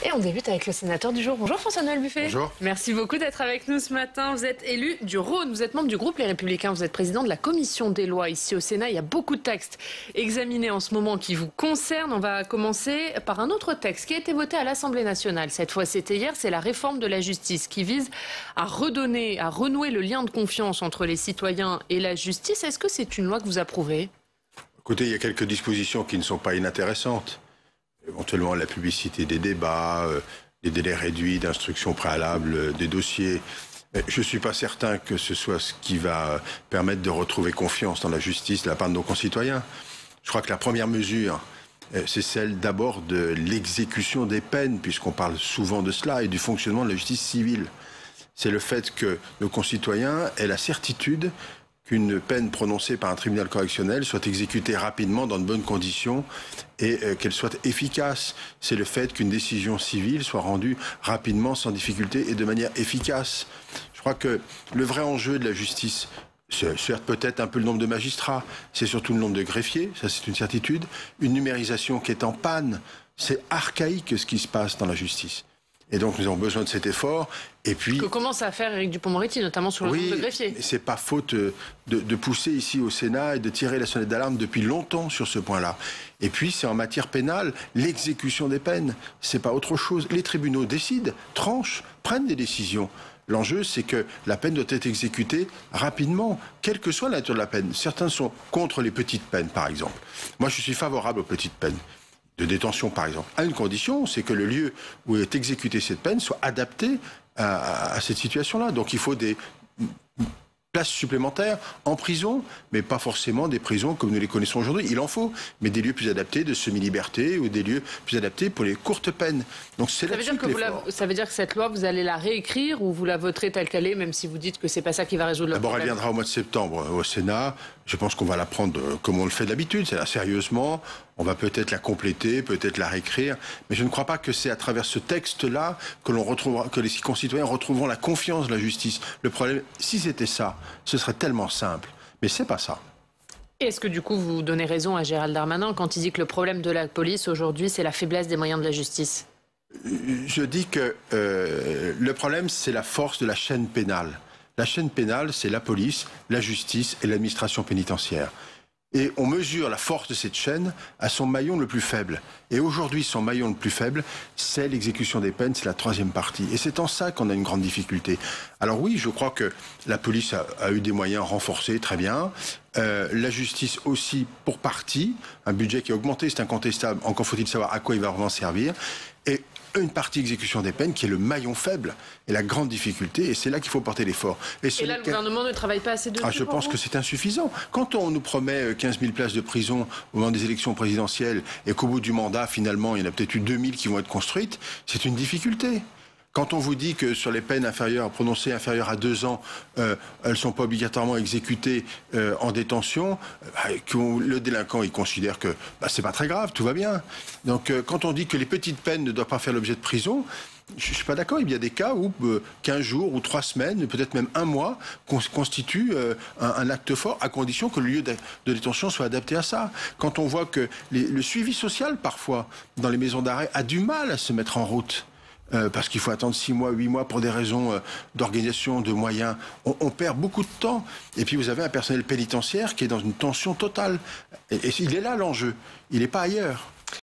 Et on débute avec le sénateur du jour. Bonjour François-Noël Buffet. Bonjour. Merci beaucoup d'être avec nous ce matin. Vous êtes élu du Rhône, vous êtes membre du groupe Les Républicains, vous êtes président de la commission des lois ici au Sénat. Il y a beaucoup de textes examinés en ce moment qui vous concernent. On va commencer par un autre texte qui a été voté à l'Assemblée nationale. Cette fois, c'était hier, c'est la réforme de la justice qui vise à renouer le lien de confiance entre les citoyens et la justice. Est-ce que c'est une loi que vous approuvez ? Écoutez, il y a quelques dispositions qui ne sont pas inintéressantes. Éventuellement la publicité des débats, les délais réduits d'instruction préalable des dossiers. Mais je ne suis pas certain que ce soit ce qui va permettre de retrouver confiance dans la justice de la part de nos concitoyens. Je crois que la première mesure, c'est celle d'abord de l'exécution des peines, puisqu'on parle souvent de cela, et du fonctionnement de la justice civile. C'est le fait que nos concitoyens aient la certitude qu'une peine prononcée par un tribunal correctionnel soit exécutée rapidement dans de bonnes conditions et qu'elle soit efficace. C'est le fait qu'une décision civile soit rendue rapidement, sans difficulté et de manière efficace. Je crois que le vrai enjeu de la justice, c'est certes peut-être un peu le nombre de magistrats, c'est surtout le nombre de greffiers, ça c'est une certitude. Une numérisation qui est en panne, c'est archaïque ce qui se passe dans la justice. Et donc nous avons besoin de cet effort. Et puis, que commence à faire Éric Dupond-Moretti, notamment sur le nombre de greffiers. Oui, c'est pas faute de pousser ici au Sénat et de tirer la sonnette d'alarme depuis longtemps sur ce point-là. Et puis c'est en matière pénale, l'exécution des peines, c'est pas autre chose. Les tribunaux décident, tranchent, prennent des décisions. L'enjeu, c'est que la peine doit être exécutée rapidement, quelle que soit la nature de la peine. Certains sont contre les petites peines, par exemple. Moi, je suis favorable aux petites peines. De détention, par exemple, à une condition, c'est que le lieu où est exécutée cette peine soit adapté à cette situation-là. Donc il faut des places supplémentaires en prison, mais pas forcément des prisons comme nous les connaissons aujourd'hui. Il en faut, mais des lieux plus adaptés de semi-liberté ou des lieux plus adaptés pour les courtes peines. Donc c'est là-dessus que l'effort. Ça veut dire que cette loi, vous allez la réécrire ou vous la voterez telle qu'elle est, même si vous dites que c'est pas ça qui va résoudre le problème? D'abord, elle viendra au mois de septembre au Sénat. Je pense qu'on va la prendre comme on le fait d'habitude, c'est-à-dire sérieusement. On va peut-être la compléter, peut-être la réécrire, mais je ne crois pas que c'est à travers ce texte-là que les concitoyens retrouveront la confiance de la justice. Le problème, si c'était ça, ce serait tellement simple, mais c'est pas ça. Est-ce que du coup vous donnez raison à Gérald Darmanin quand il dit que le problème de la police aujourd'hui, c'est la faiblesse des moyens de la justice? Je dis que le problème, c'est la force de la chaîne pénale. La chaîne pénale, c'est la police, la justice et l'administration pénitentiaire. Et on mesure la force de cette chaîne à son maillon le plus faible. Et aujourd'hui, son maillon le plus faible, c'est l'exécution des peines, c'est la troisième partie. Et c'est en ça qu'on a une grande difficulté. Alors oui, je crois que la police a eu des moyens renforcés, très bien. La justice aussi, pour partie. Un budget qui a augmenté, c'est incontestable. Encore faut-il savoir à quoi il va vraiment servir. Et une partie exécution des peines qui est le maillon faible et la grande difficulté, et c'est là qu'il faut porter l'effort. Et là, le gouvernement ne travaille pas assez dessus? Je pense que c'est insuffisant. Quand on nous promet 15 000 places de prison au moment des élections présidentielles et qu'au bout du mandat, finalement, il y en a peut-être eu 2000 qui vont être construites, c'est une difficulté. Quand on vous dit que sur les peines prononcées inférieures à 2 ans, elles ne sont pas obligatoirement exécutées en détention, que le délinquant il considère que c'est pas très grave, tout va bien. Donc quand on dit que les petites peines ne doivent pas faire l'objet de prison, je ne suis pas d'accord. Il y a des cas où 15 jours ou 3 semaines, peut-être même 1 mois, constitue un acte fort, à condition que le lieu de détention soit adapté à ça. Quand on voit que le suivi social, parfois, dans les maisons d'arrêt, a du mal à se mettre en route, parce qu'il faut attendre 6 mois, 8 mois pour des raisons d'organisation, de moyens. On perd beaucoup de temps. Et puis vous avez un personnel pénitentiaire qui est dans une tension totale. Et il est là l'enjeu. Il n'est pas ailleurs.